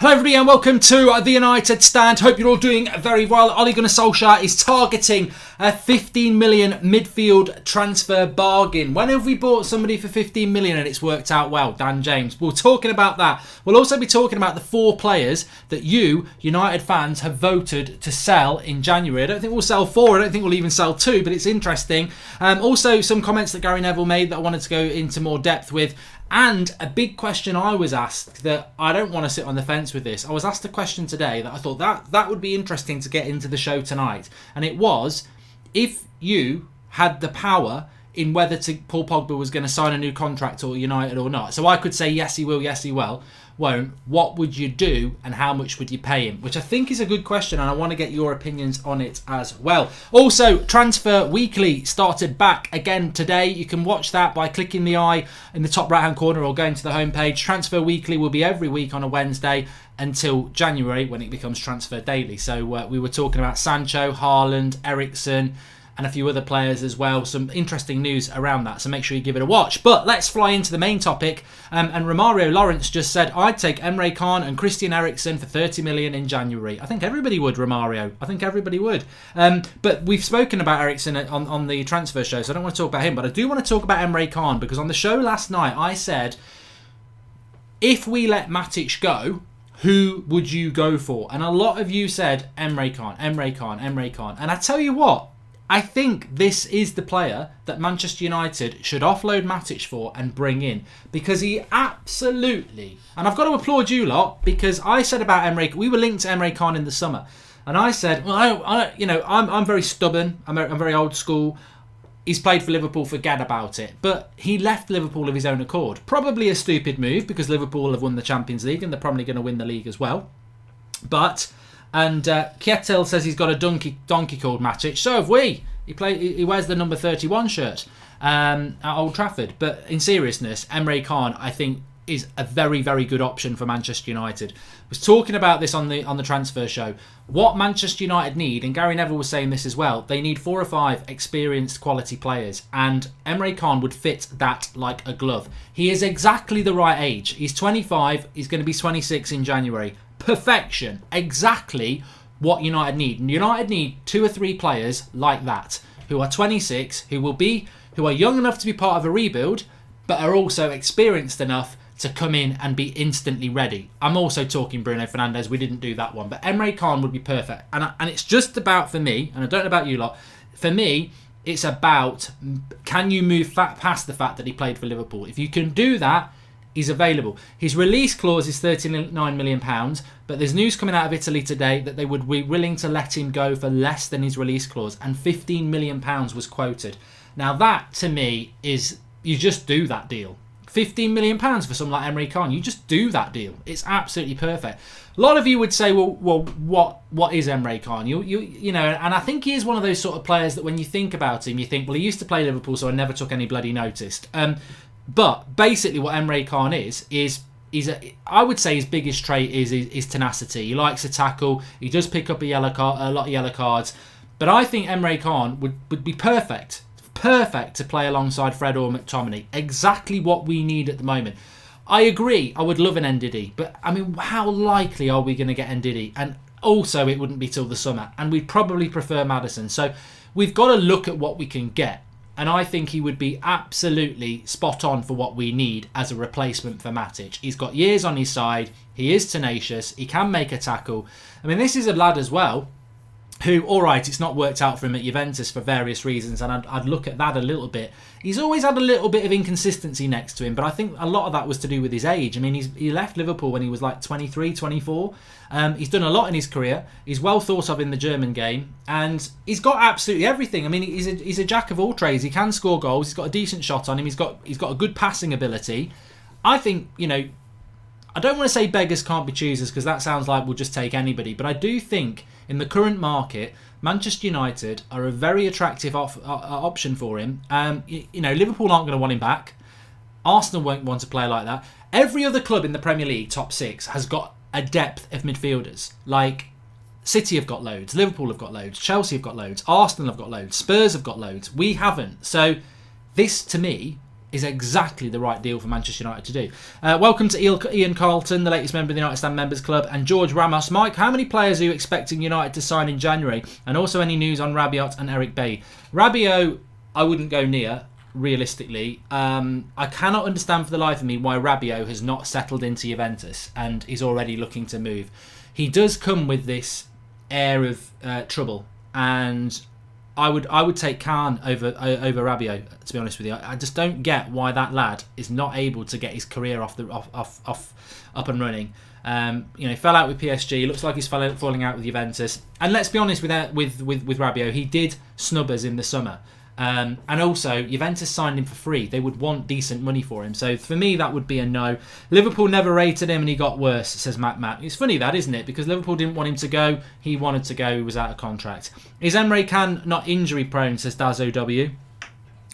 Hello everybody and welcome to the United Stand. Hope you're all doing very well. Ole Gunnar Solskjaer is targeting a 15 million midfield transfer bargain. When have we bought somebody for 15 million and it's worked out well? Dan James. We're talking about that. We'll also be talking about the 4 players that you, United fans, have voted to sell in January. I don't think we'll sell 4. I don't think we'll even sell 2, but it's interesting. Also, some comments that Gary Neville made that I wanted to go into more depth with. And a big question I was asked that I don't want to sit on the fence with this. I was asked a question today that I thought that would be interesting to get into the show tonight. And it was, if you had the power in whether Paul Pogba was going to sign a new contract or United or not. So I could say yes he will, yes he won't. What would you do and how much would you pay him? Which I think is a good question and I want to get your opinions on it as well. Also, Transfer Weekly started back again today. You can watch that by clicking the eye in the top right hand corner or going to the homepage. Transfer Weekly will be every week on a Wednesday until January when it becomes Transfer Daily. So we were talking about Sancho, Haaland, Eriksen, and a few other players as well. Some interesting news around that, so make sure you give it a watch. But let's fly into the main topic. And Romario Lawrence just said, I'd take Emre Can and Christian Eriksen for 30 million in January. I think everybody would, Romario. I think everybody would. But we've spoken about Eriksen on the transfer show, so I don't want to talk about him. But I do want to talk about Emre Can, because on the show last night, I said, if we let Matic go, who would you go for? And a lot of you said Emre Can, Emre Can, Emre Can. And I tell you what, I think this is the player that Manchester United should offload Matic for and bring in, because he absolutely, and I've got to applaud you lot, because I said about Emre, we were linked to Emre Can in the summer, and I said, well, I'm very stubborn, I'm very old school. He's played for Liverpool, forget about it. But he left Liverpool of his own accord. Probably a stupid move because Liverpool have won the Champions League and they're probably going to win the league as well. And Kjetil says he's got a donkey called Matic. So have we. He wears the number 31 shirt at Old Trafford. But in seriousness, Emre Can, I think, is a very, very good option for Manchester United. I was talking about this on the transfer show. What Manchester United need, and Gary Neville was saying this as well, they need 4 or 5 experienced quality players. And Emre Can would fit that like a glove. He is exactly the right age. He's 25. He's going to be 26 in January. Perfection. Exactly what United need. And United need 2 or 3 players like that, who are 26, who are young enough to be part of a rebuild, but are also experienced enough to come in and be instantly ready. I'm also talking Bruno Fernandes. We didn't do that one, but Emre Can would be perfect. And it's just about, for me, and I don't know about you lot, for me, it's about, can you move past the fact that he played for Liverpool? If you can do that, he's available. His release clause is £39 million, but there's news coming out of Italy today that they would be willing to let him go for less than his release clause, and £15 million was quoted. Now that, to me, is, you just do that deal. £15 million for someone like Emre Can, you just do that deal. It's absolutely perfect. A lot of you would say, well, what is Emre Can? You know, and I think he is one of those sort of players that when you think about him, you think, well, he used to play Liverpool, so I never took any bloody notice. But basically what Emre Can is I would say his biggest trait is tenacity. He likes to tackle. He does pick up a lot of yellow cards. But I think Emre Can would be perfect to play alongside Fred or McTominay. Exactly what we need at the moment. I agree, I would love an Ndidi, but I mean, how likely are we going to get Ndidi? And also, it wouldn't be till the summer, and we'd probably prefer Maddison. So we've got to look at what we can get. And I think he would be absolutely spot on for what we need as a replacement for Matic. He's got years on his side. He is tenacious. He can make a tackle. I mean, this is a lad as well who, all right, it's not worked out for him at Juventus for various reasons, and I'd look at that a little bit. He's always had a little bit of inconsistency next to him, but I think a lot of that was to do with his age. I mean, he left Liverpool when he was like 23, 24. He's done a lot in his career. He's well thought of in the German game, and he's got absolutely everything. I mean, he's a jack of all trades. He can score goals. He's got a decent shot on him. He's got a good passing ability. I think, you know, I don't want to say beggars can't be choosers, because that sounds like we'll just take anybody, but I do think in the current market, Manchester United are a very attractive option for him. You know, Liverpool aren't going to want him back. Arsenal won't want a player like that. Every other club in the Premier League, top 6, has got a depth of midfielders. Like City have got loads, Liverpool have got loads, Chelsea have got loads, Arsenal have got loads, Spurs have got loads. We haven't. So this, to me, is exactly the right deal for Manchester United to do. Welcome to Ian Carlton, the latest member of the United Stand Members Club, and George Ramos. Mike, how many players are you expecting United to sign in January? And also any news on Rabiot and Eric Bailly? Rabiot, I wouldn't go near, realistically. I cannot understand for the life of me why Rabiot has not settled into Juventus and is already looking to move. He does come with this air of trouble, and I would take Khan over Rabiot, to be honest with you. I just don't get why that lad is not able to get his career up and running. Fell out with PSG. Looks like he's falling out with Juventus. And let's be honest with Rabiot, he did snub us in the summer. And also, Juventus signed him for free. They would want decent money for him. So for me, that would be a no. Liverpool never rated him and he got worse, says Matt. It's funny that, isn't it? Because Liverpool didn't want him to go. He wanted to go. He was out of contract. Is Emre Can not injury prone, says Dazo W?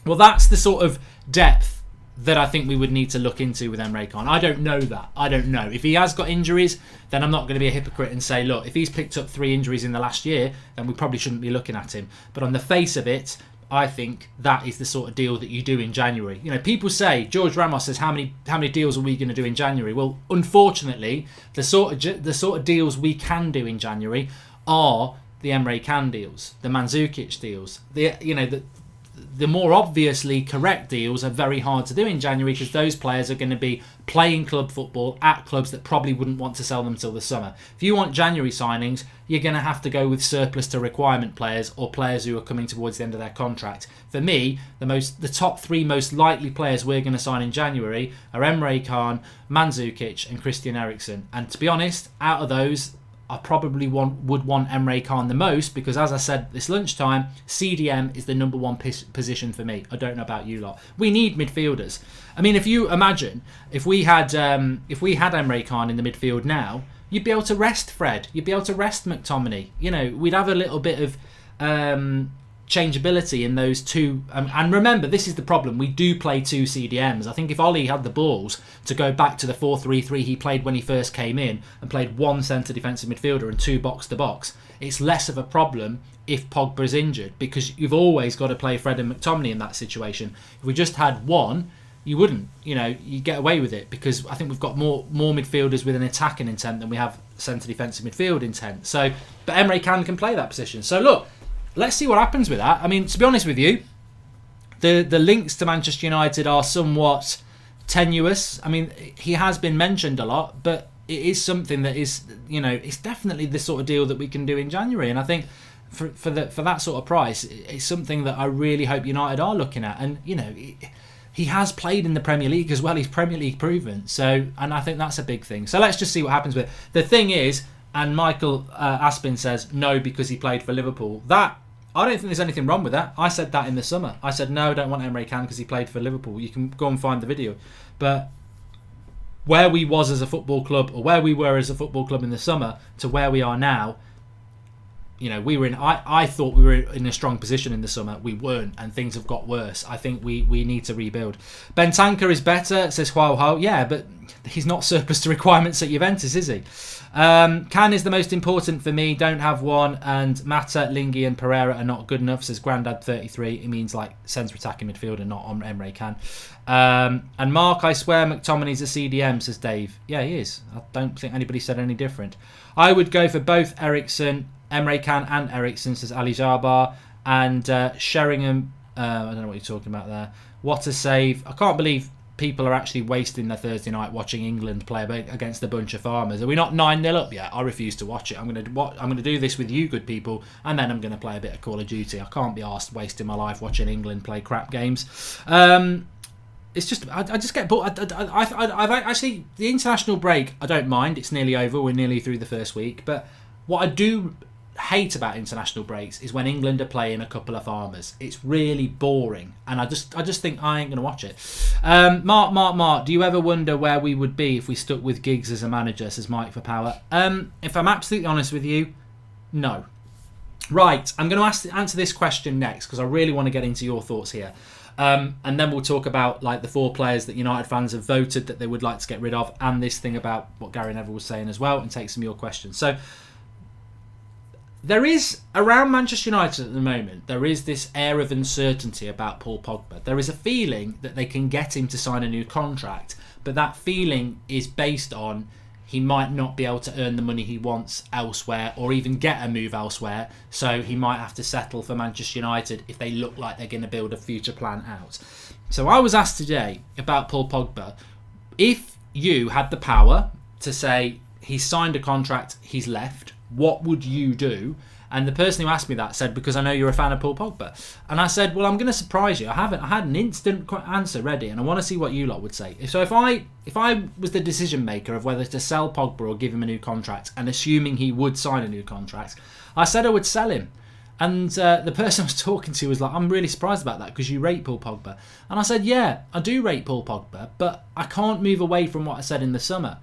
Well, that's the sort of depth that I think we would need to look into with Emre Can. I don't know that. I don't know. If he has got injuries, then I'm not going to be a hypocrite and say, look, if he's picked up 3 injuries in the last year, then we probably shouldn't be looking at him. But on the face of it, I think that is the sort of deal that you do in January. People say, George Ramos says, how many deals are we going to do in January? Well, unfortunately, the sort of deals we can do in January are the Emre Can deals, the Mandzukic deals. The more obviously correct deals are very hard to do in January because those players are going to be playing club football at clubs that probably wouldn't want to sell them till the summer. If you want January signings, you're going to have to go with surplus to requirement players or players who are coming towards the end of their contract. For me, the top 3 most likely players we're going to sign in January are Emre Can, Mandzukic and Christian Eriksen. And to be honest, out of those, I probably would want Emre Can the most because, as I said this lunchtime, CDM is the number 1 position for me. I don't know about you lot. We need midfielders. I mean, if you imagine if we had Emre Can in the midfield now, you'd be able to rest Fred. You'd be able to rest McTominay. We'd have a little bit of changeability in those two. And remember, this is the problem. We do play 2 CDMs. I think if Ollie had the balls to go back to the 4-3-3 he played when he first came in and played 1 centre defensive midfielder and 2 box-to-box, it's less of a problem if Pogba's injured because you've always got to play Fred and McTominay in that situation. If we just had one, you wouldn't. You get away with it because I think we've got more midfielders with an attacking intent than we have centre defensive midfield intent. So, but Emre can play that position. So look, let's see what happens with that. I mean, to be honest with you, the links to Manchester United are somewhat tenuous. I mean, he has been mentioned a lot, but it is something that is, it's definitely the sort of deal that we can do in January. And I think for that sort of price, it's something that I really hope United are looking at. And, he has played in the Premier League as well. He's Premier League proven. So, and I think that's a big thing. So let's just see what happens with it. The thing is, and Michael Aspin says no because he played for Liverpool. That, I don't think there's anything wrong with that. I said that in the summer. I said, no, I don't want Emre Can because he played for Liverpool. You can go and find the video. But where we was as a football club, or where we were as a football club in the summer, to where we are now, we were in. I thought we were in a strong position in the summer. We weren't, and things have got worse. I think we need to rebuild. Bentancur is better, says Huao. Yeah, but he's not surplus to requirements at Juventus, is he? Can is the most important for me. Don't have one. And Mata, Lingy and Pereira are not good enough, says Grandad 33. It means like centre attacking midfielder, not on Emre Can. And Mark, I swear McTominay's a CDM, says Dave. Yeah, he is. I don't think anybody said any different. I would go for both Emre Can and Eriksen, says Ali Jarbar. And Sheringham, I don't know what you're talking about there. What a save. I can't believe people are actually wasting their Thursday night watching England play against a bunch of farmers. Are we not 9-0 up yet? I refuse to watch it. I'm going to do this with you good people, and then I'm going to play a bit of Call of Duty. I can't be arsed wasting my life watching England play crap games. It's just, I just get bored. I've actually, the international break, I don't mind. It's nearly over. We're nearly through the first week. But what I do hate about international breaks is when England are playing a couple of farmers. It's really boring, and I just think I ain't going to watch it. Mark, do you ever wonder where we would be if we stuck with Giggs as a manager, says Mike for Power? If I'm absolutely honest with you, no. Right, I'm going to answer this question next because I really want to get into your thoughts here. And then we'll talk about like the 4 players that United fans have voted that they would like to get rid of, and this thing about what Gary Neville was saying as well, and take some of your questions. So there is, around Manchester United at the moment, there is this air of uncertainty about Paul Pogba. There is a feeling that they can get him to sign a new contract, but that feeling is based on he might not be able to earn the money he wants elsewhere or even get a move elsewhere, so he might have to settle for Manchester United if they look like they're going to build a future plan out. So I was asked today about Paul Pogba. If you had the power to say he's signed a contract, he's left, what would you do? And the person who asked me that said, because I know you're a fan of Paul Pogba. And I said, well, I'm going to surprise you. I had an instant answer ready, and I want to see what you lot would say. So if I was the decision maker of whether to sell Pogba or give him a new contract, and assuming he would sign a new contract, I said I would sell him. And the person I was talking to was like, I'm really surprised about that because you rate Paul Pogba. And I said, yeah, I do rate Paul Pogba, but I can't move away from what I said in the summer.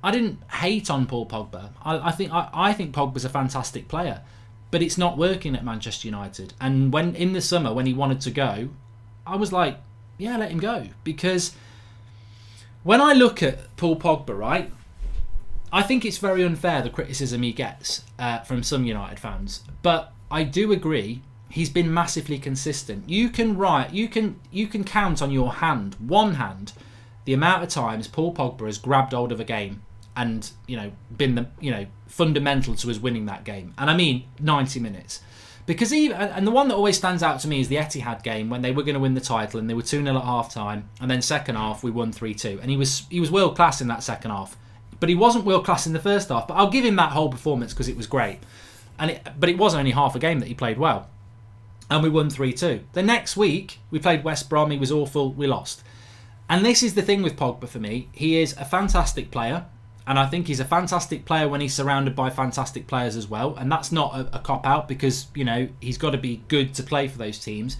I didn't hate on Paul Pogba. I think Pogba's a fantastic player. But it's not working at Manchester United. And when in the summer, when he wanted to go, I was like, yeah, let him go. Because when I look at Paul Pogba, right, I think it's very unfair, the criticism he gets from some United fans. But I do agree, he's been massively consistent. You can count on one hand, the amount of times Paul Pogba has grabbed hold of a game and been fundamental to us winning that game. And I mean 90 minutes. Because the one that always stands out to me is the Etihad game when they were going to win the title and they were 2-0 at half time, and then second half we won 3-2. And he was world class in that second half. But he wasn't world class in the first half. But I'll give him that whole performance because it was great. But it was only half a game that he played well. And we won 3-2. The next week we played West Brom, he was awful, we lost. And this is the thing with Pogba for me. He is a fantastic player. And I think he's a fantastic player when he's surrounded by fantastic players as well. And that's not a cop-out because, he's got to be good to play for those teams.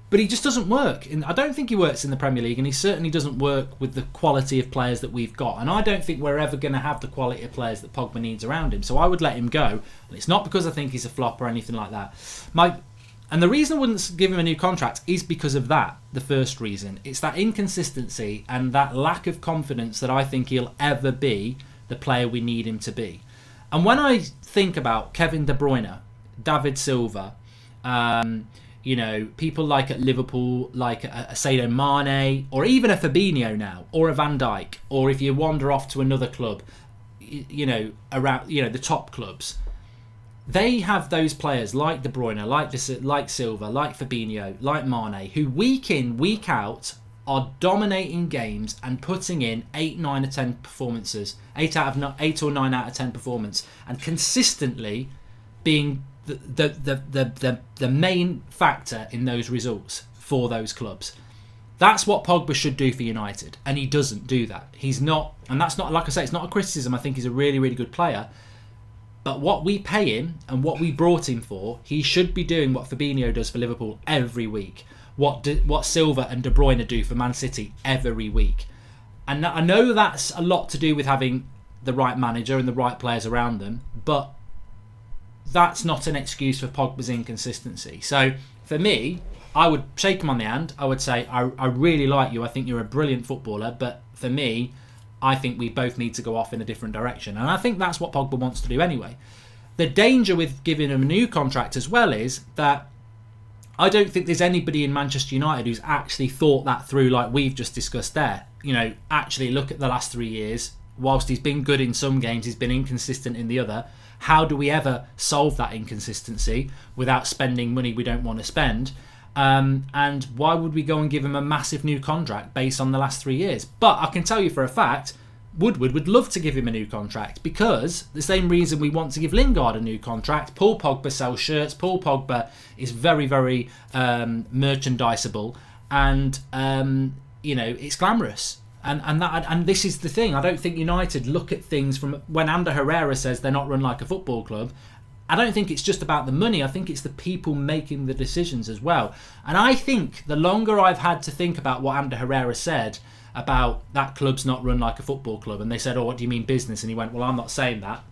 But he just doesn't work. I don't think he works in the Premier League, and he certainly doesn't work with the quality of players that we've got. And I don't think we're ever going to have the quality of players that Pogba needs around him. So I would let him go. And it's not because I think he's a flop or anything like that. And the reason I wouldn't give him a new contract is because of that, the first reason. It's that inconsistency and that lack of confidence that I think he'll ever be the player we need him to be. And when I think about Kevin De Bruyne, David Silva, people like at Liverpool, like a Sadio Mane, or even a Fabinho now, or a Van Dijk, or if you wander off to another club, around the top clubs, they have those players like De Bruyne, like Silva, like Fabinho, like Mane, who week in, week out are dominating games and putting in 8 or 9 out of 10 performance, and consistently being the main factor in those results for those clubs. That's what Pogba should do for United, and he doesn't do that. He's not, and that's not, like I say, it's not a criticism. I think he's a really, really good player. But what we pay him and what we brought him for, he should be doing what Fabinho does for Liverpool every week. What Silva and De Bruyne do for Man City every week. And I know that's a lot to do with having the right manager and the right players around them, but that's not an excuse for Pogba's inconsistency. So for me, I would shake him on the hand. I would say, I really like you. I think you're a brilliant footballer, but for me, I think we both need to go off in a different direction. And I think that's what Pogba wants to do anyway. The danger with giving him a new contract as well is that I don't think there's anybody in Manchester United who's actually thought that through like we've just discussed there. Actually look at the last 3 years. Whilst he's been good in some games, he's been inconsistent in the other. How do we ever solve that inconsistency without spending money we don't want to spend? And why would we go and give him a massive new contract based on the last 3 years? But I can tell you for a fact, Woodward would love to give him a new contract, because the same reason we want to give Lingard a new contract. Paul Pogba sells shirts. Paul Pogba is very, very merchandisable, and it's glamorous. And this is the thing. I don't think United look at things from when Ander Herrera says they're not run like a football club. I don't think it's just about the money. I think it's the people making the decisions as well. And I think the longer I've had to think about what Ander Herrera said about that club's not run like a football club, and they said, oh, what do you mean business? And he went, well, I'm not saying that.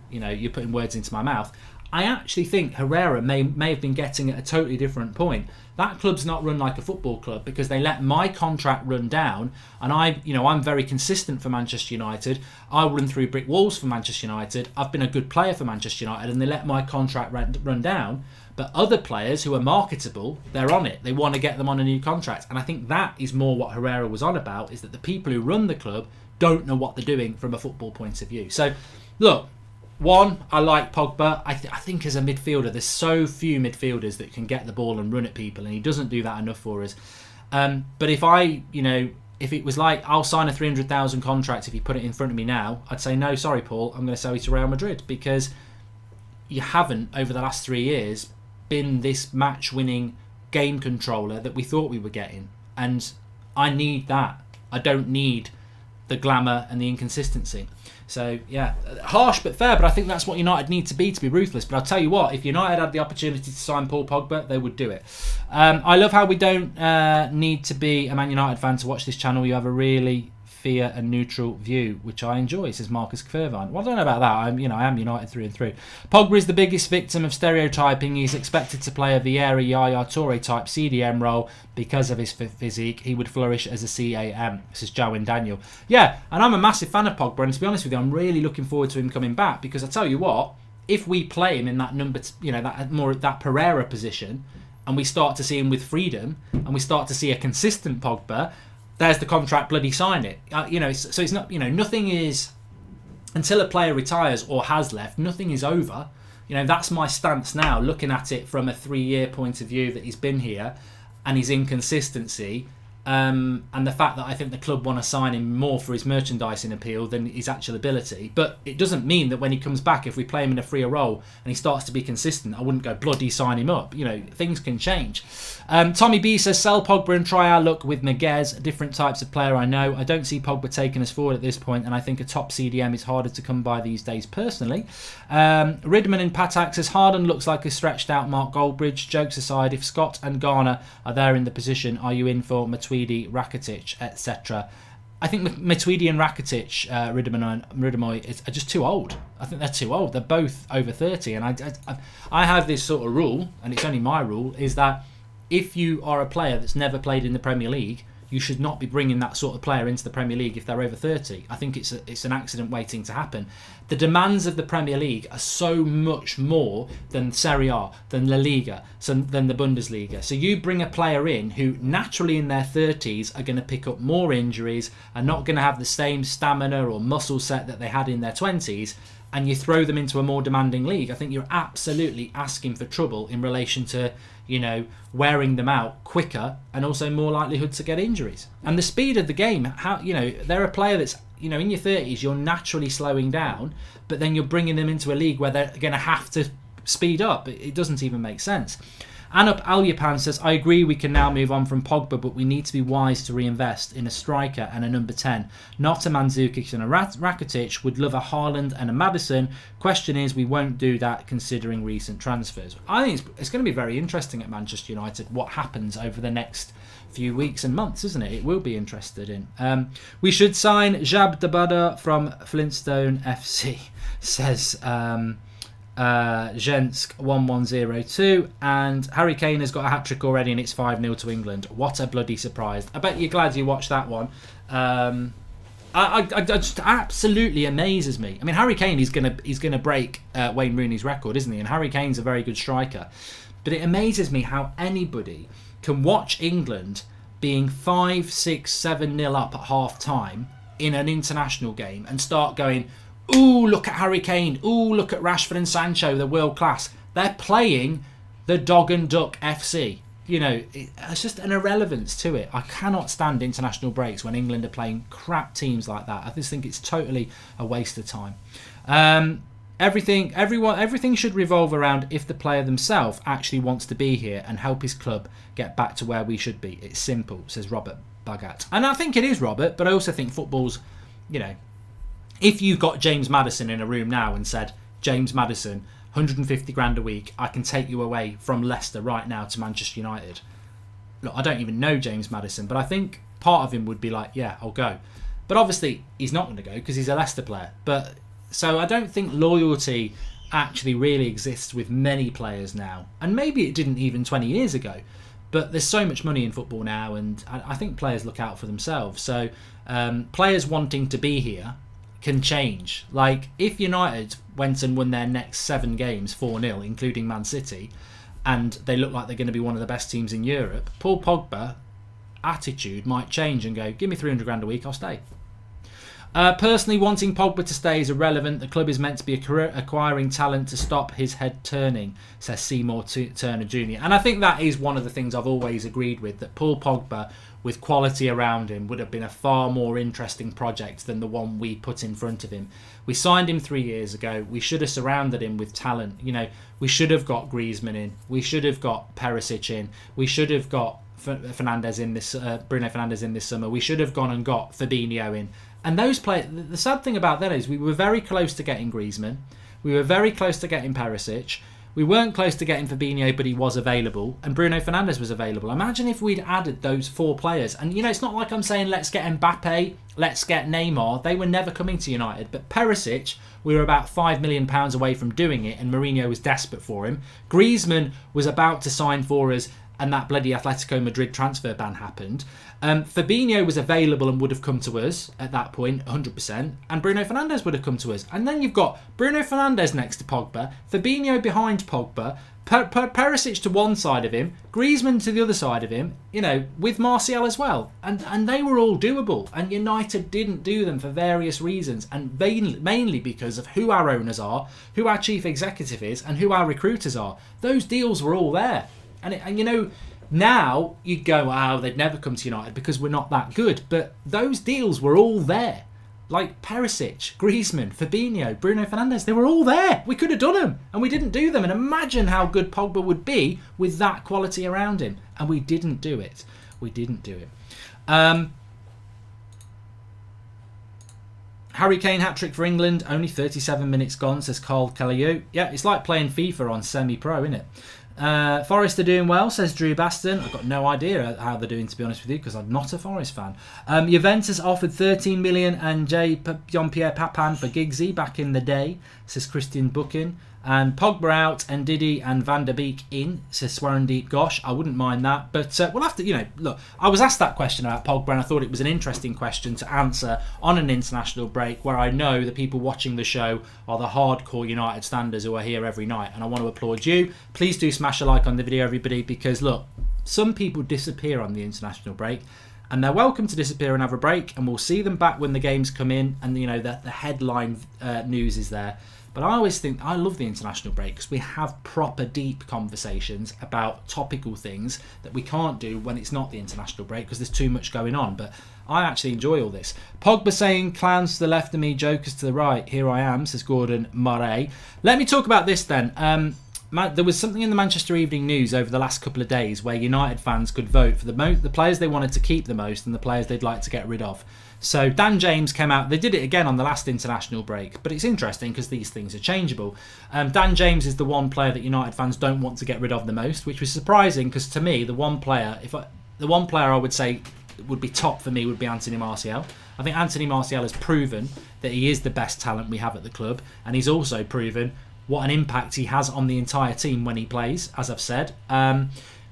You're putting words into my mouth. I actually think Herrera may have been getting at a totally different point. That club's not run like a football club because they let my contract run down, and I'm very consistent for Manchester United. I run through brick walls for Manchester United. I've been a good player for Manchester United, and they let my contract run down. But other players who are marketable, they're on it. They want to get them on a new contract, and I think that is more what Herrera was on about. Is that the people who run the club don't know what they're doing from a football point of view. So, look. One, I like Pogba. I think as a midfielder, there's so few midfielders that can get the ball and run at people, and he doesn't do that enough for us. But if it was like, I'll sign a 300,000 contract if you put it in front of me now, I'd say, no, sorry, Paul, I'm going to sell you to Real Madrid, because you haven't, over the last 3 years, been this match-winning game controller that we thought we were getting. And I need that. I don't need the glamour and the inconsistency. So, yeah, harsh but fair, but I think that's what United need to be ruthless. But I'll tell you what, if United had the opportunity to sign Paul Pogba, they would do it. I love how we don't need to be a Man United fan to watch this channel. You have a really fair and neutral view, which I enjoy, says Marcus Fervine. Well, I don't know about that. I am United through and through. Pogba is the biggest victim of stereotyping. He's expected to play a Vieira, Yaya Toure type CDM role because of his physique. He would flourish as a CAM, says Jowin Daniel. Yeah, and I'm a massive fan of Pogba, and to be honest with you, I'm really looking forward to him coming back, because I tell you what, if we play him in that that Pereira position, and we start to see him with freedom, and we start to see a consistent Pogba, there's the contract, bloody sign it. So it's not, nothing is, until a player retires or has left, nothing is over. That's my stance now, looking at it from a 3-year point of view, that he's been here and his inconsistency. And the fact that I think the club want to sign him more for his merchandising appeal than his actual ability. But it doesn't mean that when he comes back, if we play him in a freer role and he starts to be consistent, I wouldn't go bloody sign him up. Things can change. Tommy B says, sell Pogba and try our luck with Miguez. Different types of player, I know. I don't see Pogba taking us forward at this point, and I think a top CDM is harder to come by these days personally. Ridman in Patak says, Harden looks like a stretched out Mark Goldbridge. Jokes aside, if Scott and Garner are there in the position, are you in for Matuidi, Rakitic, etc.? I think Matuidi and Rakitic, Riddermoy, are just too old. I think they're too old. They're both over 30, and I have this sort of rule, and it's only my rule, is that if you are a player that's never played in the Premier League, you should not be bringing that sort of player into the Premier League if they're over 30. I think it's an accident waiting to happen. The demands of the Premier League are so much more than Serie A, than La Liga, than the Bundesliga. So you bring a player in who naturally in their 30s are going to pick up more injuries, are not going to have the same stamina or muscle set that they had in their 20s, and you throw them into a more demanding league. I think you're absolutely asking for trouble in relation to, wearing them out quicker, and also more likelihood to get injuries. And the speed of the game, they're a player that's, in your 30s, you're naturally slowing down, but then you're bringing them into a league where they're going to have to speed up. It doesn't even make sense. Anup Alyapan says, I agree we can now move on from Pogba, but we need to be wise to reinvest in a striker and a number 10, not a Mandzukic and a Rakitic. Would love a Haaland and a Maddison. Question is, we won't do that considering recent transfers. I think it's going to be very interesting at Manchester United what happens over the next few weeks and months, isn't it? It will be interested in. We should sign Jab Dabada from Flintstone FC, says Zhensk 1102, and Harry Kane has got a hat-trick already and it's 5-0 to England. What a bloody surprise. I bet you're glad you watched that one. I just absolutely amazes me. I mean, Harry Kane is gonna break Wayne Rooney's record, isn't he? And Harry Kane's a very good striker, but it amazes me how anybody can watch England being 5, 6, 7-0 up at half time in an international game and start going, ooh, look at Harry Kane. Ooh, look at Rashford and Sancho. They're world class. They're playing the Dog and Duck FC. It's just an irrelevance to it. I cannot stand international breaks when England are playing crap teams like that. I just think it's totally a waste of time. Everything should revolve around if the player themselves actually wants to be here and help his club get back to where we should be. It's simple, says Robert Bagat. And I think it is, Robert, but I also think football's, if you got James Maddison in a room now and said, James Maddison, 150 grand a week, I can take you away from Leicester right now to Manchester United. Look, I don't even know James Maddison, but I think part of him would be like, yeah, I'll go. But obviously, he's not going to go because he's a Leicester player. So I don't think loyalty actually really exists with many players now. And maybe it didn't even 20 years ago. But there's so much money in football now, and I think players look out for themselves. So players wanting to be here can change. Like, if United went and won their next 7 games 4-0, including Man City, and they look like they're going to be one of the best teams in Europe, Paul Pogba attitude might change and go, give me 300 grand a week, I'll stay. Personally, wanting Pogba to stay is irrelevant. The club is meant to be acquiring talent to stop his head turning, says Seymour Turner Jr. And I think that is one of the things I've always agreed with, that Paul Pogba, with quality around him, would have been a far more interesting project than the one we put in front of him. We signed him 3 years ago. We should have surrounded him with talent. You know, we should have got Griezmann in. We should have got Perisic in. We should have got Bruno Fernandes in this summer. We should have gone and got Fabinho in. And those players, the sad thing about that is we were very close to getting Griezmann. We were very close to getting Perisic. We weren't close to getting Fabinho, but he was available. And Bruno Fernandes was available. Imagine if we'd added those 4 players. And, you know, it's not like I'm saying let's get Mbappe, let's get Neymar. They were never coming to United. But Perisic, we were about £5 million away from doing it, and Mourinho was desperate for him. Griezmann was about to sign for us, and that bloody Atletico Madrid transfer ban happened. Fabinho was available and would have come to us at that point, 100%. And Bruno Fernandes would have come to us. And then you've got Bruno Fernandes next to Pogba, Fabinho behind Pogba, Perisic to one side of him, Griezmann to the other side of him, you know, with Martial as well. And they were all doable. And United didn't do them for various reasons. And mainly because of who our owners are, who our chief executive is, and who our recruiters are. Those deals were all there. And you know, now you'd go, wow, they'd never come to United because we're not that good. But those deals were all there. Like Perisic, Griezmann, Fabinho, Bruno Fernandes, they were all there. We could have done them, and we didn't do them. And imagine how good Pogba would be with that quality around him. And we didn't do it. We didn't do it. Harry Kane hat-trick for England, only 37 minutes gone, says Carl Calliope. Yeah, it's like playing FIFA on semi-pro, isn't it? Forest are doing well, says Drew Baston. I've got no idea how they're doing, to be honest with you, because I'm not a Forest fan. Juventus offered 13 million and Jean-Pierre Papin for Giggsy back in the day, says Christian Buchan. And Pogba out, and Didi and Van der Beek in, says Swarandeep Gosh. I wouldn't mind that. But we'll have to, you know, look, I was asked that question about Pogba, and I thought it was an interesting question to answer on an international break, where I know the people watching the show are the hardcore United standers who are here every night. And I want to applaud you. Please do smash a like on the video, everybody, because look, some people disappear on the international break. And they're welcome to disappear and have a break, and we'll see them back when the games come in, and you know the headline news is there. But I always think I love the international break because we have proper deep conversations about topical things that we can't do when it's not the international break because there's too much going on. But I actually enjoy all this. Pogba saying clowns to the left of me, jokers to the right. Here I am, says Gordon Murray. Let me talk about this then. There was something in the Manchester Evening News over the last couple of days where United fans could vote for the players they wanted to keep the most and the players they'd like to get rid of. So Dan James came out. They did it again on the last international break, but it's interesting because these things are changeable. Dan James is the one player that United fans don't want to get rid of the most, which was surprising because to me, the one player I would say would be top for me would be Anthony Martial. I think Anthony Martial has proven that he is the best talent we have at the club, and he's also proven what an impact he has on the entire team when he plays, as I've said.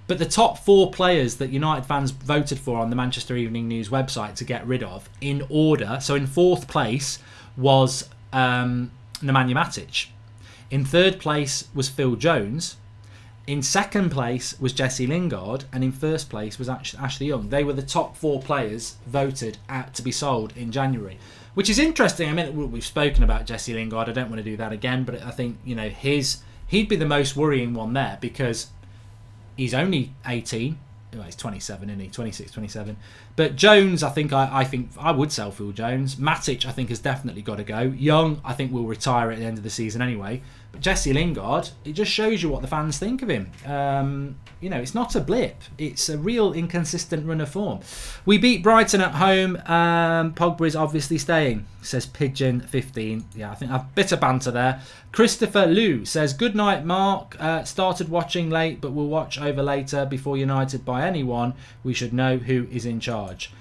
But the top 4 players that United fans voted for on the Manchester Evening News website to get rid of, in order, so in 4th place was Nemanja Matic. In 3rd place was Phil Jones. In 2nd place was Jesse Lingard. And in 1st place was Ashley Young. They were the top 4 players voted to be sold in January. Which is interesting. I mean, we've spoken about Jesse Lingard. I don't want to do that again. But I think, you know, he'd be the most worrying one there because he's only 18. Well, he's 27, isn't he? 26, 27. But Jones, I think I would sell Phil Jones. Matic, I think, has definitely got to go. Young, I think, will retire at the end of the season anyway. But Jesse Lingard, it just shows you what the fans think of him. You know, it's not a blip. It's a real inconsistent run of form. We beat Brighton at home. Pogba is obviously staying, says Pigeon15. Yeah, I think a bit of banter there. Christopher Liu says, good night, Mark. Started watching late, but will watch over later. Before United buy anyone, we should know who is in charge.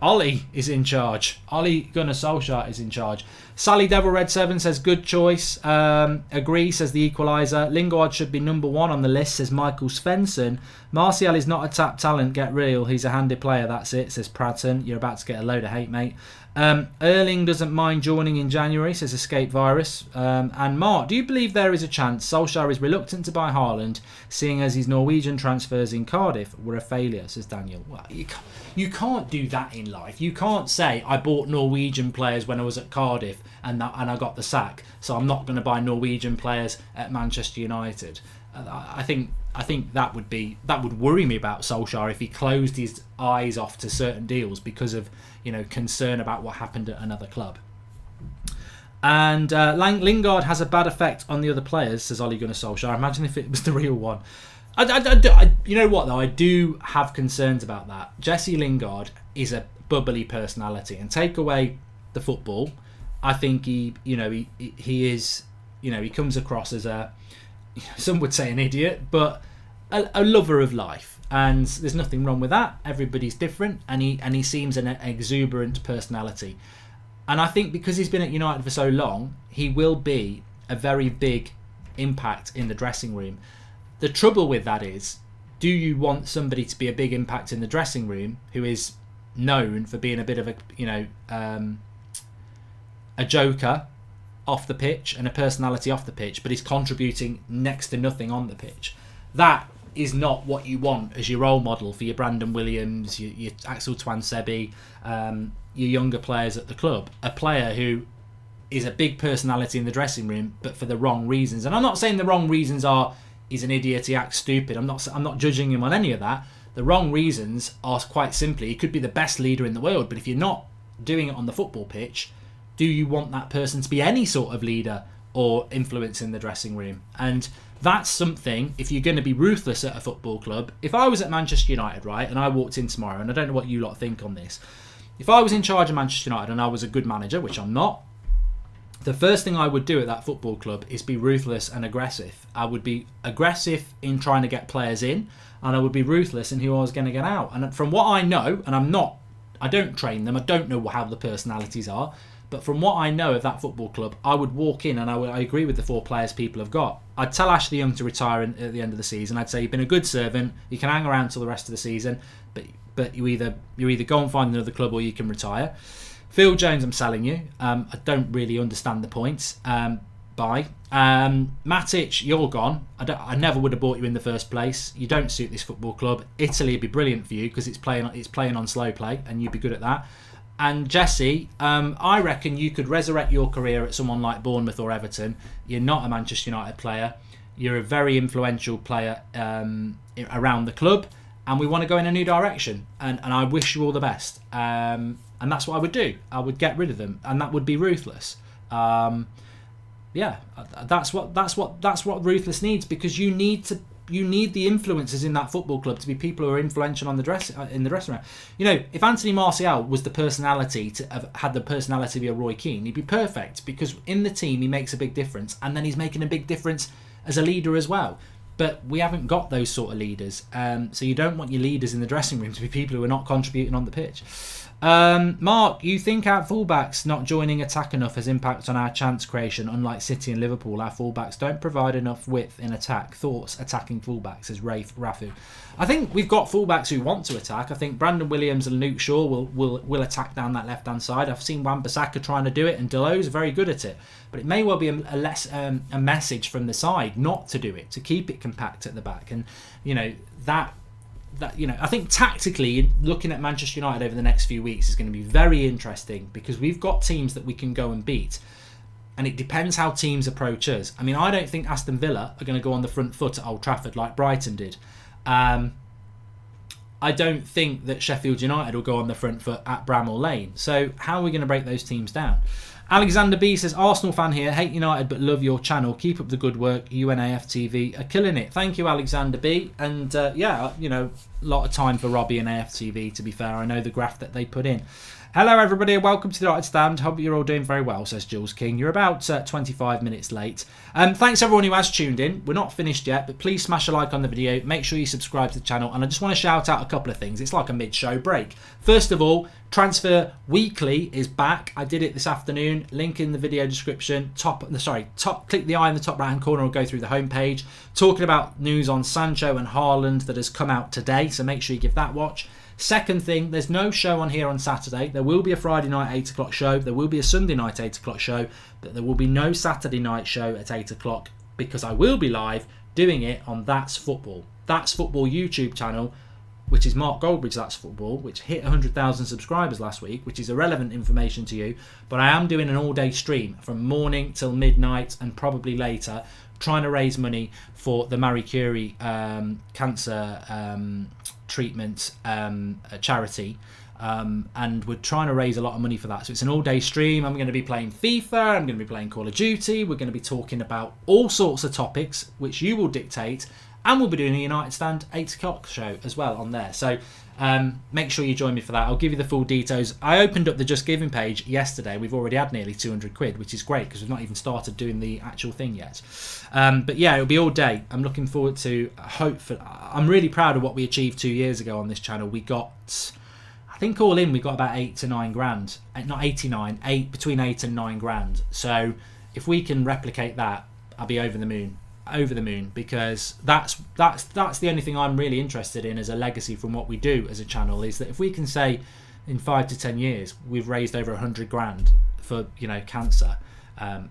Ollie is in charge. Ollie Gunnar Solskjaer is in charge. Sally Devil Red 7 says good choice. Agree, says the equaliser. Lingard should be number 1 on the list, says Michael Svensson. Martial is not a tap talent, get real. He's a handy player, that's it, says Pratton. You're about to get a load of hate, mate. Erling doesn't mind joining in January, says Escape Virus. And Mark, do you believe there is a chance Solskjaer is reluctant to buy Haaland, seeing as his Norwegian transfers in Cardiff were a failure, says Daniel. Well, you can't do that in life. You can't say, I bought Norwegian players when I was at Cardiff and I got the sack, so I'm not going to buy Norwegian players at Manchester United. I think that would worry me about Solskjaer if he closed his eyes off to certain deals because of concern about what happened at another club. And Lingard has a bad effect on the other players, says Ole Gunnar Solskjaer. Imagine if it was the real one. You know what though? I do have concerns about that. Jesse Lingard is a bubbly personality, and take away the football, I think he is, he comes across as some would say an idiot, but a lover of life, and there's nothing wrong with that. Everybody's different, and he seems an exuberant personality, and I think because he's been at United for so long, he will be a very big impact in the dressing room. The trouble with that is, do you want somebody to be a big impact in the dressing room who is known for being a bit of a joker off the pitch and a personality off the pitch, but is contributing next to nothing on the pitch? That is not what you want as your role model for your Brandon Williams, your Axel Tuanzebe, your younger players at the club. A player who is a big personality in the dressing room, but for the wrong reasons. And I'm not saying the wrong reasons are he's an idiot, he acts stupid. I'm not judging him on any of that. The wrong reasons are quite simply, he could be the best leader in the world, but if you're not doing it on the football pitch, do you want that person to be any sort of leader or influence in the dressing room? And that's something, if you're going to be ruthless at a football club. If I was at Manchester United, right, and I walked in tomorrow, and I don't know what you lot think on this, if I was in charge of Manchester United and I was a good manager, which I'm not, the first thing I would do at that football club is be ruthless and aggressive. I would be aggressive in trying to get players in, and I would be ruthless in who I was going to get out. And from what I know, and I don't train them, I don't know how the personalities are, but from what I know of that football club, I would walk in and I agree with the 4 players people have got. I'd tell Ashley Young to retire at the end of the season. I'd say, you've been a good servant, you can hang around till the rest of the season, but you either go and find another club or you can retire. Phil Jones, I'm selling you. I don't really understand the points. Bye. Matic, you're gone. I never would have bought you in the first place. You don't suit this football club. Italy would be brilliant for you because it's playing on slow play, and you'd be good at that. And Jesse, I reckon you could resurrect your career at someone like Bournemouth or Everton. You're not a Manchester United player. You're a very influential player around the club, and we want to go in a new direction. And I wish you all the best. And that's what I would do. I would get rid of them, and that would be ruthless. That's what ruthless needs, because you need the influences in that football club to be people who are influential in the dressing room. If Anthony Martial was the personality had the personality to be a Roy Keane, he'd be perfect, because in the team he makes a big difference, and then he's making a big difference as a leader as well. But we haven't got those sort of leaders, so you don't want your leaders in the dressing room to be people who are not contributing on the pitch. Mark, you think our fullbacks not joining attack enough has impact on our chance creation? Unlike City and Liverpool, our fullbacks don't provide enough width in attack. Thoughts attacking fullbacks, says Rafu. I think we've got fullbacks who want to attack. I think Brandon Williams and Luke Shaw will attack down that left hand side. I've seen Wan-Bissaka trying to do it, and Delo's very good at it. But it may well be a message from the side not to do it, to keep it compact at the back. And I think tactically, looking at Manchester United over the next few weeks is going to be very interesting, because we've got teams that we can go and beat, and it depends how teams approach us. I mean, I don't think Aston Villa are going to go on the front foot at Old Trafford like Brighton did. I don't think that Sheffield United will go on the front foot at Bramall Lane. So how are we going to break those teams down? Alexander B says, Arsenal fan here, hate United but love your channel. Keep up the good work. UNAF TV are killing it. Thank you, Alexander B. And a lot of time for Robbie and AFTV, to be fair. I know the graph that they put in. Hello everybody and welcome to the United Stand. Hope you're all doing very well, says Jules King. You're about 25 minutes late. Thanks everyone who has tuned in. We're not finished yet, but please smash a like on the video. Make sure you subscribe to the channel. And I just want to shout out a couple of things. It's like a mid-show break. First of all, Transfer Weekly is back. I did it this afternoon. Link in the video description. Click the eye in the top right hand corner or go through the homepage. Talking about news on Sancho and Haaland that has come out today. So make sure you give that a watch. Second thing, there's no show on here on Saturday. There will be a Friday night 8 o'clock show. There will be a Sunday night 8 o'clock show. But there will be no Saturday night show at 8 o'clock because I will be live doing it on That's Football. That's Football YouTube channel, which is Mark Goldbridge That's Football, which hit 100,000 subscribers last week, which is irrelevant information to you. But I am doing an all-day stream from morning till midnight and probably later, trying to raise money for the Marie Curie cancer treatment charity, and we're trying to raise a lot of money for that. So it's an all-day stream. I'm going to be playing FIFA, I'm going to be playing Call of Duty, we're going to be talking about all sorts of topics which you will dictate, and we'll be doing a United Stand 8 o'clock show as well on there. So make sure you join me for that. I'll give you the full details. I opened up the Just Giving page yesterday. We've already had nearly 200 quid, which is great because we've not even started doing the actual thing yet. But yeah, it'll be all day. I'm looking forward to, I'm really proud of what we achieved 2 years ago on this channel. We got, I think all in, we got about 8 to 9 grand. Not 89, between 8 and 9 grand. So if we can replicate that, I'll be over the moon. Because that's the only thing I'm really interested in as a legacy from what we do as a channel, is that if we can say in 5 to 10 years we've raised over 100 grand for cancer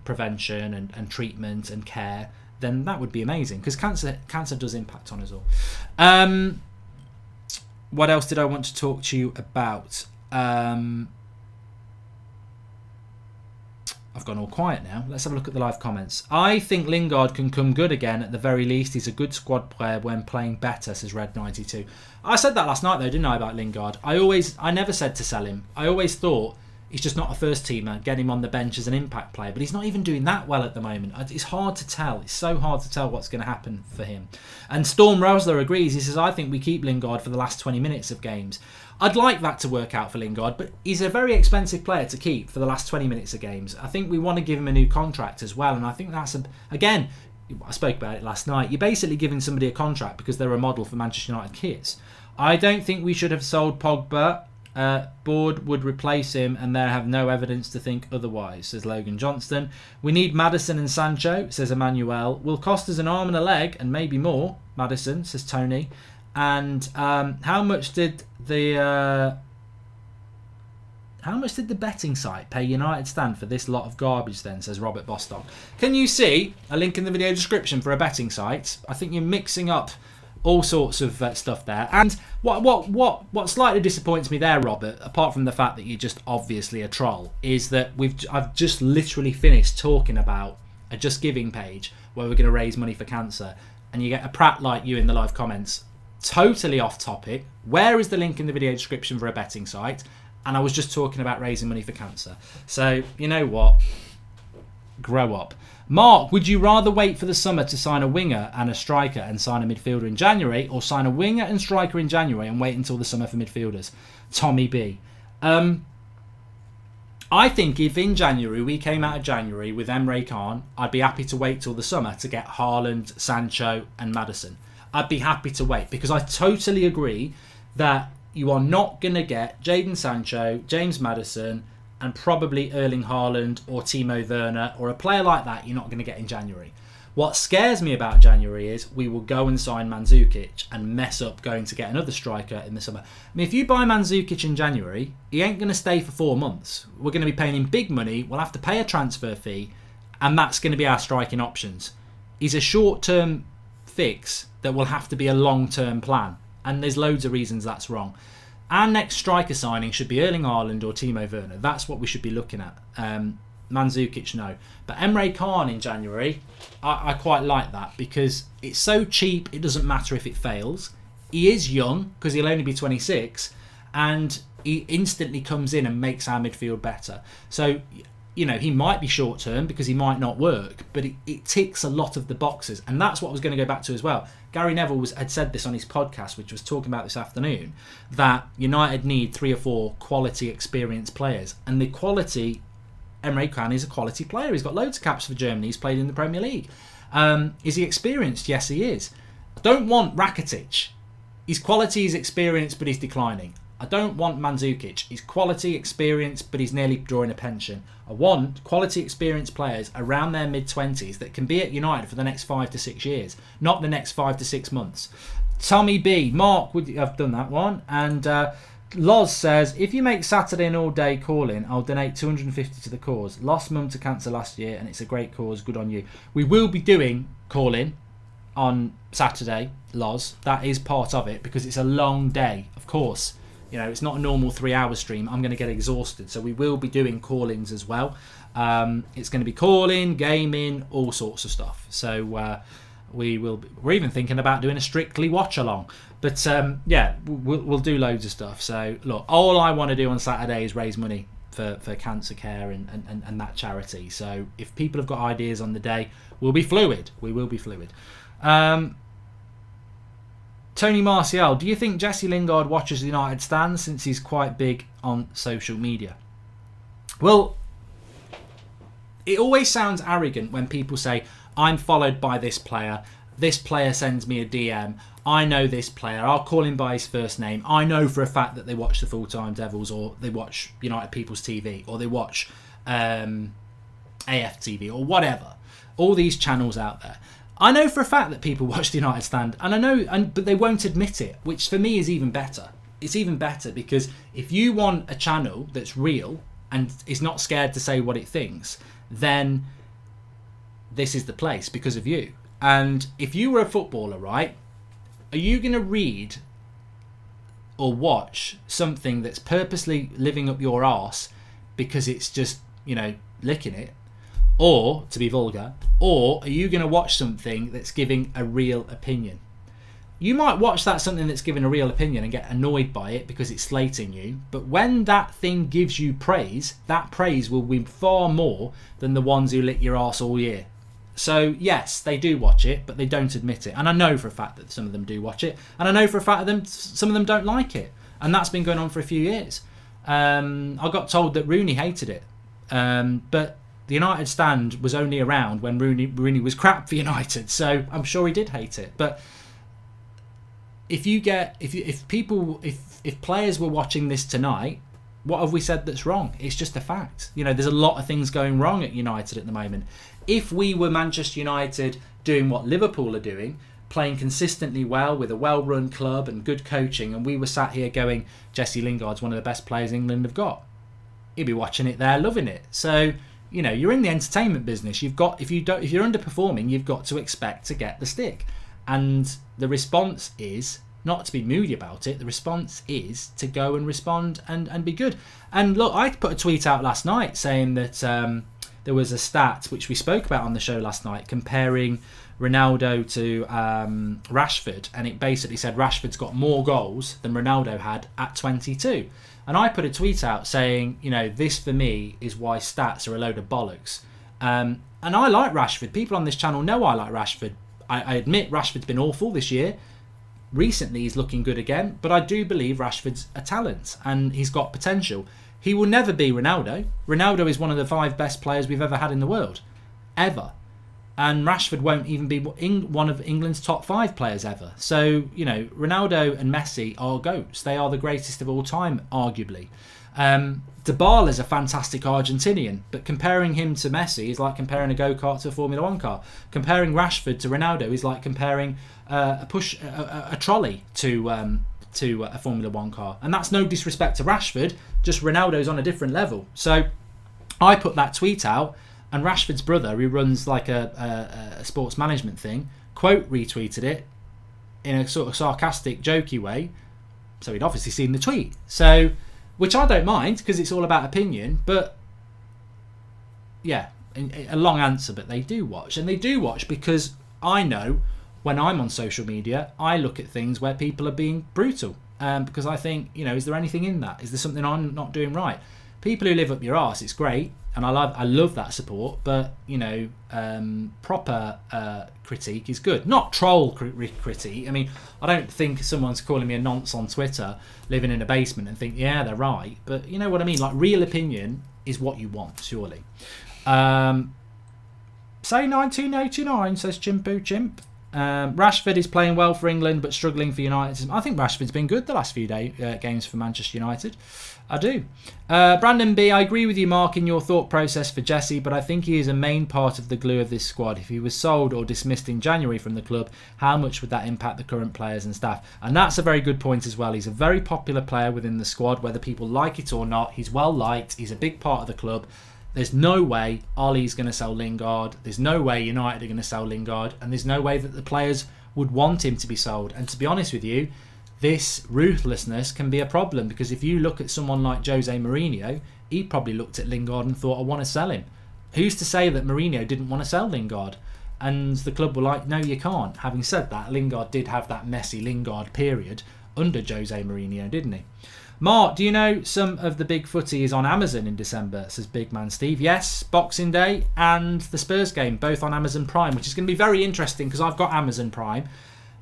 prevention and treatment and care, then that would be amazing, because cancer does impact on us all. What else did I want to talk to you about? I've gone all quiet now. Let's have a look at the live comments. I think Lingard can come good again. At the very least, he's a good squad player when playing better, says Red92. I said that last night though, didn't I, about Lingard? I never said to sell him. I always thought he's just not a first teamer. Get him on the bench as an impact player. But he's not even doing that well at the moment. It's hard to tell. It's so hard to tell what's going to happen for him. And Storm Rosler agrees. He says, I think we keep Lingard for the last 20 minutes of games. I'd like that to work out for Lingard, but he's a very expensive player to keep for the last 20 minutes of games. I think we want to give him a new contract as well, and I think that's, again, I spoke about it last night, you're basically giving somebody a contract because they're a model for Manchester United kids. I don't think we should have sold Pogba. Board would replace him, and they have no evidence to think otherwise, says Logan Johnston. We need Maddison and Sancho, says Emmanuel. Will cost us an arm and a leg, and maybe more, Maddison, says Tony. And how much did the betting site pay United Stand for this lot of garbage then, says Robert Bostock. Can you see a link in the video description for a betting site? I think you're mixing up all sorts of stuff there. And what slightly disappoints me there, Robert, apart from the fact that you're just obviously a troll, is that I've just literally finished talking about a Just Giving page where we're going to raise money for cancer, and you get a prat like you in the live comments. Totally off topic. Where is the link in the video description for a betting site? And I was just talking about raising money for cancer. So, you know what? Grow up. Mark, would you rather wait for the summer to sign a winger and a striker and sign a midfielder in January, or sign a winger and striker in January and wait until the summer for midfielders? Tommy B. I think if in January we came out of January with Emre Can, I'd be happy to wait till the summer to get Haaland, Sancho and Maddison. I'd be happy to wait, because I totally agree that you are not going to get Jadon Sancho, James Maddison and probably Erling Haaland or Timo Werner or a player like that you're not going to get in January. What scares me about January is we will go and sign Mandzukic and mess up going to get another striker in the summer. I mean, if you buy Mandzukic in January, he ain't going to stay for 4 months. We're going to be paying him big money, we'll have to pay a transfer fee, and that's going to be our striking options. He's a short-term fix that will have to be a long-term plan, and there's loads of reasons that's wrong. Our next striker signing should be Erling Haaland or Timo Werner. That's what we should be looking at. Mandzukic, no. But Emre Can in January, I quite like that, because it's so cheap it doesn't matter if it fails. He is young, because he'll only be 26, and he instantly comes in and makes our midfield better. So he might be short term because he might not work, but it ticks a lot of the boxes. And that's what I was going to go back to as well. Gary Neville had said this on his podcast, which was talking about this afternoon, that United need 3 or 4 quality, experienced players. And the quality, Emre Can is a quality player. He's got loads of caps for Germany. He's played in the Premier League. Is he experienced? Yes, he is. I don't want Rakitic. His quality is experienced, but he's declining. I don't want Mandzukic. He's quality, experienced, but he's nearly drawing a pension. I want quality, experienced players around their mid-20s that can be at United for the next 5 to 6 years, not the next 5 to 6 months. Tommy B. Mark, I've done that one. And Loz says, if you make Saturday an all-day call-in, I'll donate 250 to the cause. Lost mum to cancer last year, and it's a great cause. Good on you. We will be doing call-in on Saturday, Loz. That is part of it, because it's a long day, of course. It's not a normal 3-hour stream. I'm going to get exhausted. So we will be doing call-ins as well. It's going to be call-in, gaming, all sorts of stuff. So we're even thinking about doing a Strictly watch-along. But we'll do loads of stuff. So look, all I want to do on Saturday is raise money for cancer care and that charity. So if people have got ideas on the day, we'll be fluid. We will be fluid. Tony Martial, do you think Jesse Lingard watches the United stand since he's quite big on social media? Well, it always sounds arrogant when people say, I'm followed by this player sends me a DM, I know this player, I'll call him by his first name, I know for a fact that they watch the Full-Time Devils, or they watch United People's TV, or they watch AFTV, or whatever. All these channels out there. I know for a fact that people watch the United stand, but they won't admit it, which for me is even better. It's even better because if you want a channel that's real and is not scared to say what it thinks, then this is the place because of you. And if you were a footballer, right, are you going to read or watch something that's purposely living up your arse because it's just, licking it? Or, to be vulgar, or are you going to watch something that's giving a real opinion? You might watch something that's giving a real opinion and get annoyed by it because it's slating you, but when that thing gives you praise, that praise will be far more than the ones who lick your arse all year. So, yes, they do watch it, but they don't admit it. And I know for a fact that some of them do watch it, and I know for a fact that some of them don't like it. And that's been going on for a few years. I got told that Rooney hated it, but the United stand was only around when Rooney was crap for United, so I'm sure he did hate it. But if players were watching this tonight, what have we said that's wrong? It's just a fact. There's a lot of things going wrong at United at the moment. If we were Manchester United doing what Liverpool are doing, playing consistently well with a well-run club and good coaching, and we were sat here going, Jesse Lingard's one of the best players England have got, he'd be watching it there, loving it. So you're in the entertainment business. If you're underperforming, you've got to expect to get the stick. And the response is not to be moody about it. The response is to go and respond and be good. And look, I put a tweet out last night saying that there was a stat which we spoke about on the show last night comparing Ronaldo to Rashford, and it basically said Rashford's got more goals than Ronaldo had at 22. And I put a tweet out saying, this for me is why stats are a load of bollocks. And I like Rashford. People on this channel know I like Rashford. I admit Rashford's been awful this year. Recently he's looking good again, but I do believe Rashford's a talent and he's got potential. He will never be Ronaldo. Ronaldo is one of the 5 best players we've ever had in the world. Ever. And Rashford won't even be one of England's top 5 players ever. So, Ronaldo and Messi are GOATs. They are the greatest of all time, arguably. Dybala's a fantastic Argentinian, but comparing him to Messi is like comparing a go-kart to a Formula 1 car. Comparing Rashford to Ronaldo is like comparing a trolley to a Formula 1 car. And that's no disrespect to Rashford, just Ronaldo's on a different level. So I put that tweet out, and Rashford's brother, who runs like a sports management thing, quote retweeted it in a sort of sarcastic, jokey way. So he'd obviously seen the tweet. So, which I don't mind because it's all about opinion. But yeah, a long answer, but they do watch. And they do watch because I know when I'm on social media, I look at things where people are being brutal. Because I think, is there anything in that? Is there something I'm not doing right? People who live up your arse, it's great. and I love that support. But you know, proper critique is good, not troll critique. I mean, I don't think someone's calling me a nonce on Twitter, living in a basement, and think yeah they're right. But you know what I mean. Like real opinion is what you want, surely. Say 1989, says Chimpu Chimp. Rashford is playing well for England but struggling for United. I think Rashford's been good the last few games for Manchester United. I do. Brandon B, I agree with you, Mark, in your thought process for Jesse, but I think he is a main part of the glue of this squad. If he was sold or dismissed in January from the club, how much would that impact the current players and staff? And that's a very good point as well. He's a very popular player within the squad, whether people like it or not. He's well liked. He's a big part of the club. There's no way Ollie's going to sell Lingard. There's no way United are going to sell Lingard. And there's no way that the players would want him to be sold. And to be honest with you, this ruthlessness can be a problem, because if you look at someone like Jose Mourinho, he probably looked at Lingard and thought, I want to sell him. Who's to say that Mourinho didn't want to sell Lingard? And the club were like, no, you can't. Having said that, Lingard did have that messy Lingard period under Jose Mourinho, didn't he? Mark, do you know some of the big footy is on Amazon in December, says Big Man Steve. Yes, Boxing Day and the Spurs game, both on Amazon Prime, which is going to be very interesting because I've got Amazon Prime.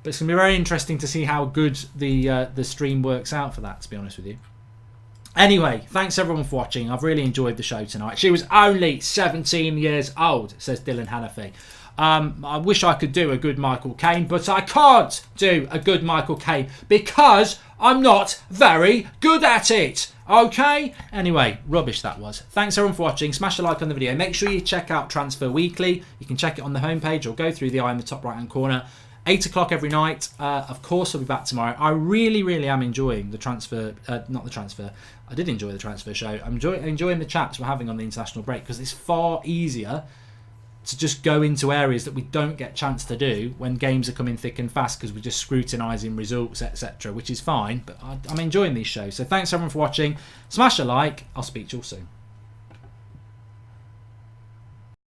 But it's going to be very interesting to see how good the stream works out for that, to be honest with you. Anyway, thanks everyone for watching. I've really enjoyed the show tonight. She was only 17 years old, says Dylan Hanafi. I wish I could do a good Michael Caine, but I can't do a good Michael Caine because I'm not very good at it. Okay? Anyway, rubbish that was. Thanks everyone for watching. Smash a like on the video. Make sure you check out Transfer Weekly. You can check it on the homepage or go through the eye in the top right hand corner. 8 o'clock every night. Of course, I'll be back tomorrow. I really, really am enjoying the transfer. Not the transfer. I did enjoy the transfer show. I'm enjoying the chats we're having on the international break because it's far easier to just go into areas that we don't get a chance to do when games are coming thick and fast because we're just scrutinising results, etc., which is fine. But I'm enjoying these shows. So thanks everyone for watching. Smash a like. I'll speak to you all soon.